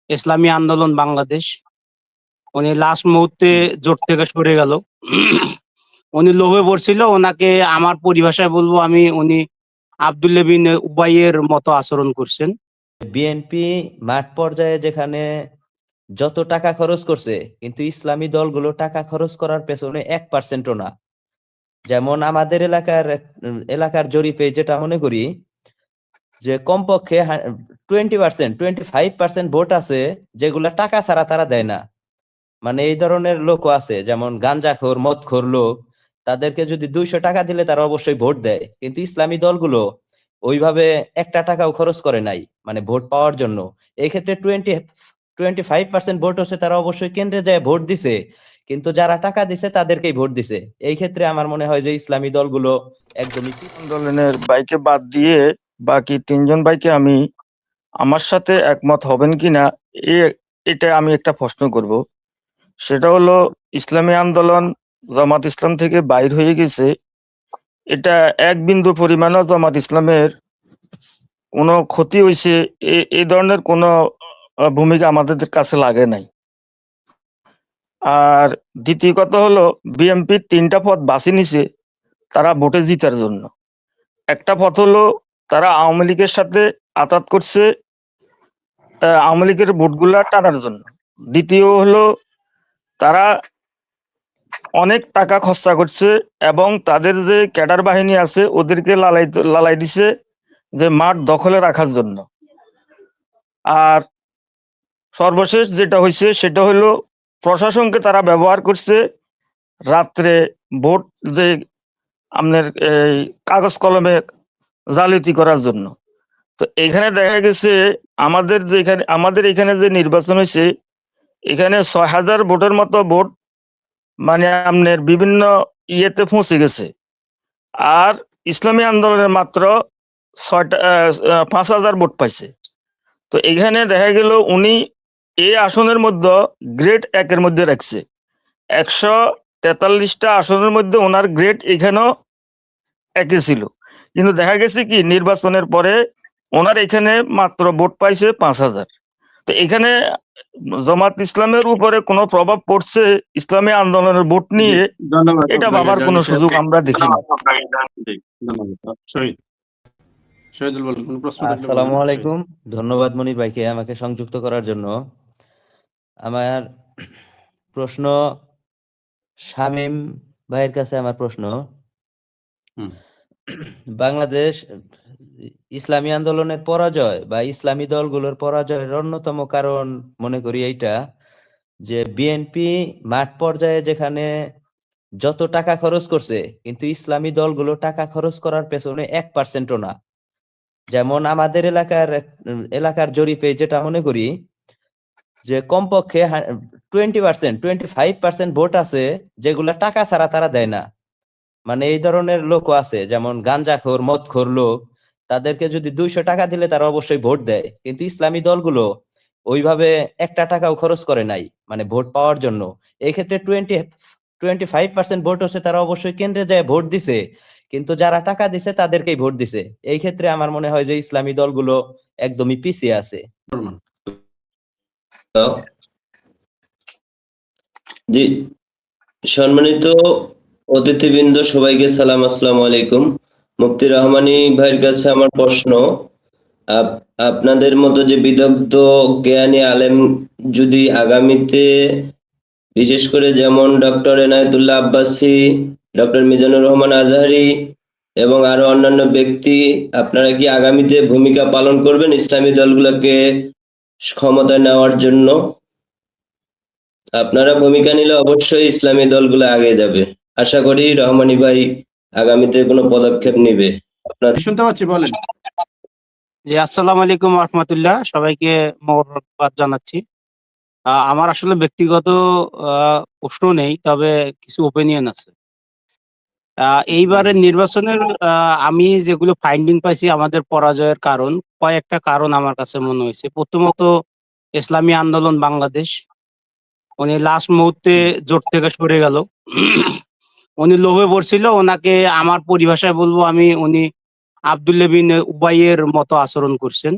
ইসলামী আন্দোলন বাংলাদেশ। উনি লাস্ট মুহূর্তে জোট থেকে সরে গেল। উনি লোভে পড়ছিল, ওনাকে আমার পরিভাষায় বলবো আমি, উনি আব্দুল্লাহ বিন উবাইয়ের মতো আচরণ করছেন। বিএনপি মাঠ পর্যায়ে যেখানে যত টাকা খরচ করছে, কিন্তু ইসলামী দলগুলো টাকা খরচ করার পেছনে 1%ও না। যেমন আমাদের এলাকার জরিপে যেটা মনে করি যে কমপক্ষে 20%, 25% ভোট আছে যেগুলা টাকা ছাড়া তারা দেয় না। মানে এই ধরনের লোকও আছে, যেমন গাঞ্জাখোর, মদখোর লোক, তাদেরকে যদি 200 টাকা দিলে তারা অবশ্যই ভোট দেয়। কিন্তু ইসলামী দলগুলো ওইভাবে একটা টাকাও খরচ করে নাই মানে ভোট পাওয়ার জন্য। এই ক্ষেত্রে 25% ভোট হচ্ছে, তারা অবশ্যই কেন্দ্রে যায় ভোট দিছে, কিন্তু যারা টাকা দিছে তাদেরকেই ভোট দিছে। এই ক্ষেত্রে আমার মনে হয় যে ইসলামী দলগুলো একদমই আন্দোলনের বাইকে বাদ দিয়ে বাকি 3জন ভাইকে আমি আমার সাথে একমত হবেন কিনা এটা আমি একটা প্রশ্ন করব। সেটা হলো, ইসলামী আন্দোলন জামাত ইসলাম থেকে বাইর হয়ে গেছে, এটা এক বিন্দু পরিমাণও জামাত ইসলামের কোনো ক্ষতি হয়েছে এই ধরনের কোনো ভূমিকা আমাদের কাছে লাগে নাই। আর দ্বিতীয় কথা হলো, বিএনপি 3টা পথ বাছি নিছে তারা ভোটে জিতার জন্য। একটা পথ হলো তারা আওয়ামী লীগের সাথে আতাত করছে আওয়ামী লীগের ভোটগুলা টানার জন্য। দ্বিতীয় হলো তারা অনেক টাকা খরচা করছে এবং তাদের যে ক্যাডার বাহিনী আছে ওদেরকে লালাই দিছে যে মাঠ দখলে রাখার জন্য। আর সর্বশেষ যেটা হয়েছে সেটা হলো প্রশাসনকে তারা ব্যবহার করছে রাত্রে ভোট যে আপনার এই কাগজ কলমে জালিয়াতি করার জন্য। তো এখানে দেখা গেছে আমাদের এখানে যে নির্বাচন হয়েছে, এখানে 6000 ভোটের মতো ভোট মানে আপনার বিভিন্ন ইয়েতে পৌঁছে গেছে। আর ইসলামী আন্দোলনের মাত্র 5000 ভোট পাইছে। তো এখানে দেখা গেল উনি এই আসনের মধ্যে গ্রেড 1-এর মধ্যে রাখছে। 143টা আসনের মধ্যে ওনার গ্রেড এখানেও 1-এ ছিল, কিন্তু দেখা গেছে কি নির্বাচনের পরে ওনার এখানে মাত্র ভোট পাইছে 5000। তো এখানে জামাত ইসলামের উপরে কোনো প্রভাব পড়ছে ইসলামী আন্দোলনের ভোট নিয়ে, এটা ভাবার কোনো সুযোগ আমরা দেখি না। আসসালামু আলাইকুম, ধন্যবাদ মনির ভাইকে আমাকে সংযুক্ত করার জন্য। আমার প্রশ্ন শামীম ভাইয়ের কাছে। আমার প্রশ্ন, বাংলাদেশ ইসলামী আন্দোলনের পরাজয় বা ইসলামী দলগুলোর পরাজয়ের অন্যতম কারণ মনে করি এইটা যে বিএনপি মাঠ পর্যায়ে যেখানে যত টাকা খরচ করছে, কিন্তু ইসলামী দলগুলো টাকা খরচ করার পেছনে 1%ও না। যেমন আমাদের এলাকার জরিপে যেটা মনে করি যে কমপক্ষে 20%, 25% ভোট আছে যেগুলা টাকা ছাড়া তারা দেয় না। মানে এই ধরনের লোকও আছে, যেমন গাঞ্জাখোর, মদখোর লোক, তাদেরকে যদি 200 টাকা দিলে তারা অবশ্যই ভোট দেয়। কিন্তু ইসলামী দলগুলো ওইভাবে একটা টাকাও খরচ করে নাই মানে ভোট পাওয়ার জন্য। এই ক্ষেত্রে 25% ভোট হচ্ছে, তারা অবশ্যই কেন্দ্রে যায় ভোট দিছে, কিন্তু যারা টাকা দিছে তাদেরকেই ভোট দিছে। এই ক্ষেত্রে আমার মনে হয় যে ইসলামী দলগুলো একদমই পিছিয়ে আছে। জি, সম্মানিত অতিথিবৃন্দ, সবাইকে সালাম, আসসালামু আলাইকুম। মুফতি রহমানী ভাইয়ের কাছে আমার প্রশ্ন, আপনাদের মতো যে বিদগ্ধ জ্ঞানী আলেম যদি আগামীতে, বিশেষ করে যেমন ডক্টর এনায়েতুল্লাহ আব্বাসী, ডক্টর মিজানুর রহমান আজহারী এবং আরো অন্যান্য ব্যক্তি, আপনারা কি আগামীতে ভূমিকা পালন করবেন ইসলামী দলগুলোকে ক্ষমতায় নেওয়ার জন্য? আপনারা ভূমিকা নিলে অবশ্যই ইসলামী দলগুলো আগে যাবে। আশা করি রহমানী ভাই আগামীতে কোনো পদক্ষেপ নিবে। আপনারা শুনতে পাচ্ছি, বলেন। জি, আসসালামু আলাইকুম রহমতুল্লাহ, সবাইকে মোবারকবাদ জানাচ্ছি। আমার আসলে ব্যক্তিগত প্রশ্ন নেই, তবে কিছু ওপিনিয়ন আছে। এইবারের নির্বাচনের আমি যেগুলো ফাইন্ডিং পাইছি আমাদের পরাজয়ের কারণ, কয়েকটা কারণ আমার কাছে মনে হয়েছে। প্রথমত, ইসলামী আন্দোলন বাংলাদেশ। উনি লাস্ট মুহূর্তে জোট থেকে সরে গেল। উনি লোভে পড়ছিল, ওনাকে আমার পরিভাষায় বলবো আমি, উনি আব্দুল্লাহ বিন উবাইয়ের মতো আচরণ করছেন।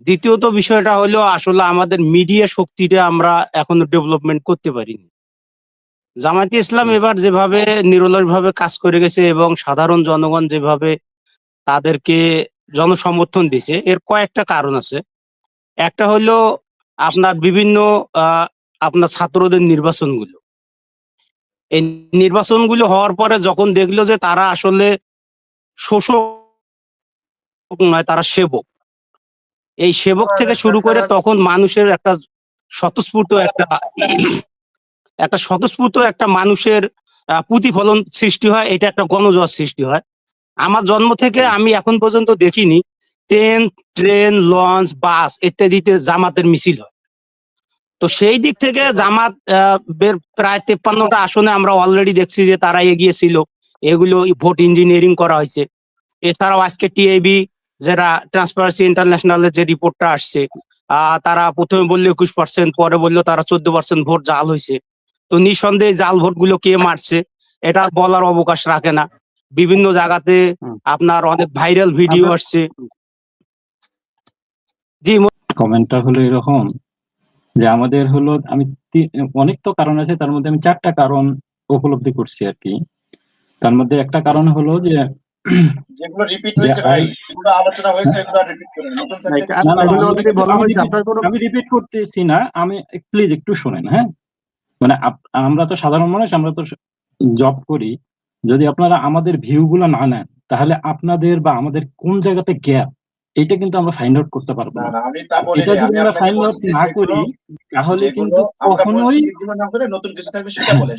দ্বিতীয়ত বিষয়টা হলো আসলে আমাদের মিডিয়া শক্তিটা আমরা এখনো ডেভেলপমেন্ট করতে পারিনি। জামায়াতে ইসলাম এবার যেভাবে নিরলসভাবে কাজ করে গেছে এবং সাধারণ জনগণ যেভাবে তাদেরকে জনসমর্থন দিছে, এর কয়েকটা কারণ আছে। একটা হলো আপনার বিভিন্ন আপনার ছাত্রদের নির্বাচনগুলো। এই নির্বাচনগুলো হওয়ার পরে যখন দেখলো যে তারা আসলে শোষক নয়, তারা সেবক। এই সেবক থেকে শুরু করে তখন মানুষের একটা স্বতঃস্ফূর্ত একটা মানুষের প্রতিফলন সৃষ্টি হয়, এটা একটা গণজোয়ার সৃষ্টি হয়। আমার জন্ম থেকে আমি এখন পর্যন্ত দেখিনি ট্রেন, লঞ্চ, বাস ইত্যাদিতে জামাতের মিছিল হয়। তো সেই দিক থেকে জামাত প্রায় 53টা আসনে আমরা অলরেডি দেখছি যে তারা এগিয়ে ছিল, এগুলো ভোট ইঞ্জিনিয়ারিং করা হয়েছে। এছাড়াও আজকে টিআইবি যারা ট্রান্সপারেন্সি ইন্টারন্যাশনালের যে রিপোর্টটা আসছে, তারা প্রথমে বললো 21%, পরে বললো তারা 14% ভোট জাল হয়েছে। তো নিঃসন্দেহে জাল ভোট গুলো কে মারছে এটা বলার অবকাশ রাখে না। বিভিন্ন জায়গাতে আপনার অনেক ভাইরাল ভিডিও আসছে। জি, কমেন্টটা হলো এরকম যে আমাদের হলো আমি অনেক তো কারণ আছে, তার মধ্যে আমি 4টা কারণ উপলব্ধি করছি আর কি। তার মধ্যে একটা কারণ হলো যে যেগুলো রিপিট হয়েছে ভাই, যেগুলো আলোচনা হয়েছে এগুলো রিপিট করেন, নতুন আমি রিপিট করতেছি না, আমি প্লিজ একটু শুনেন। হ্যাঁ, মানে আমরা তো সাধারণ মানুষ, আমরা তো জব করি। যদি আপনারা আমাদের ভিউ গুলো না নেন তাহলে আপনাদের বা আমাদের কোন জায়গাতে গ্যাপ এটা কিন্তু আমরা ফাইন্ড আউট করতে পারবো না। আমি তা বলি এটা যদি আমরা ফাইন্ড আউট না করি তাহলে কিন্তু কখনোই নতুন কিছু থাকবে সেটা বলেন।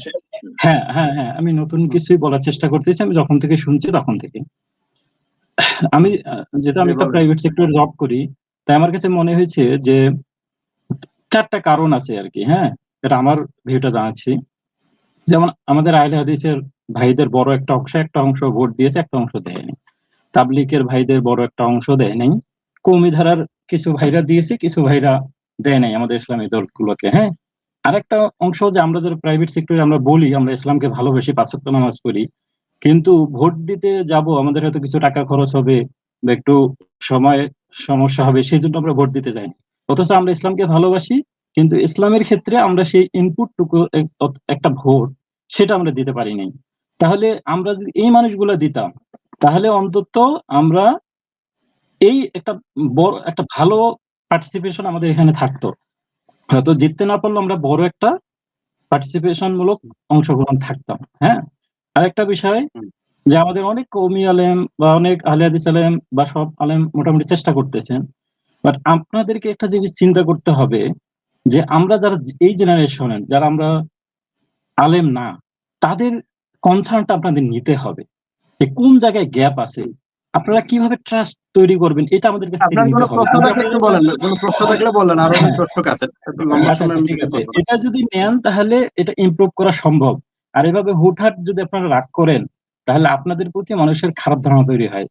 হ্যাঁ হ্যাঁ হ্যাঁ, আমি নতুন কিছুই বলার চেষ্টা করতেছি। আমি যখন থেকে শুনছি তখন থেকে, আমি যেটা আমি একটা প্রাইভেট সেক্টরে জব করি, তাই আমার কাছে মনে হয়েছে যে 4টা কারণ আছে আর কি। হ্যাঁ, এটা আমার ভিউটা জানাচ্ছি। যেমন আমাদের আহলে হাদিসের ভাইদের বড় একটা অংশ ভোট দিয়েছে, একটা অংশ দেয়নি। তাবলিগের ভাইদের বড় একটা অংশ দেয় নাই। কওমি ধারার কিছু ভাইরা দিয়েছে, কিছু ভাইরা দেয় নাই আমাদের ইসলামী দলগুলোকে। হ্যাঁ, আরেকটা অংশ যে আমরা যারা প্রাইভেট সেক্টরে আমরা বলি আমরা ইসলামকে ভালোবাসি, 5 ওয়াক্ত নামাজ পড়ি, কিন্তু ভোট দিতে যাব আমাদের হয়তো কিছু টাকা খরচ হবে বা একটু সময় সমস্যা হবে, সেই জন্য আমরা ভোট দিতে যাই। অথচ আমরা ইসলামকে ভালোবাসি, কিন্তু ইসলামের ক্ষেত্রে আমরা সেই ইনপুটটুকু একটা ভোট সেটা আমরা দিতে পারি নাই। তাহলে আমরা যদি এই মানুষগুলো দিতাম তাহলে অন্তত আমরা এই একটা ভালো পার্টিসিপেশন আমাদের এখানে থাকতো। হয়তো জিততে না পারলে আমরা বড় একটা পার্টিসিপেশন মূলক অংশগ্রহণ থাকতাম। হ্যাঁ, আরেকটা বিষয় যে আমাদের অনেক কওমি আলেম বা অনেক আহলে হাদিস আলেম বা সব আলেম মোটামুটি চেষ্টা করতেছেন, বাট আপনাদেরকে একটা জিনিস চিন্তা করতে হবে যে আমরা যারা এই জেনারেশনের যারা আমরা আলেম না, তাদের কনসার্নটা আপনাদের নিতে হবে যে কোন জায়গায় গ্যাপ আছে, আপনারা কিভাবে ট্রাস্ট তৈরি করবেন, এটা আমাদের কাছে নিতে হবে। ঠিক আছে, এটা যদি নেন তাহলে এটা ইমপ্রুভ করা সম্ভব। আর এভাবে হুটহাট যদি আপনারা রাগ করেন তাহলে আপনাদের প্রতি মানুষের খারাপ ধারণা তৈরি হয়।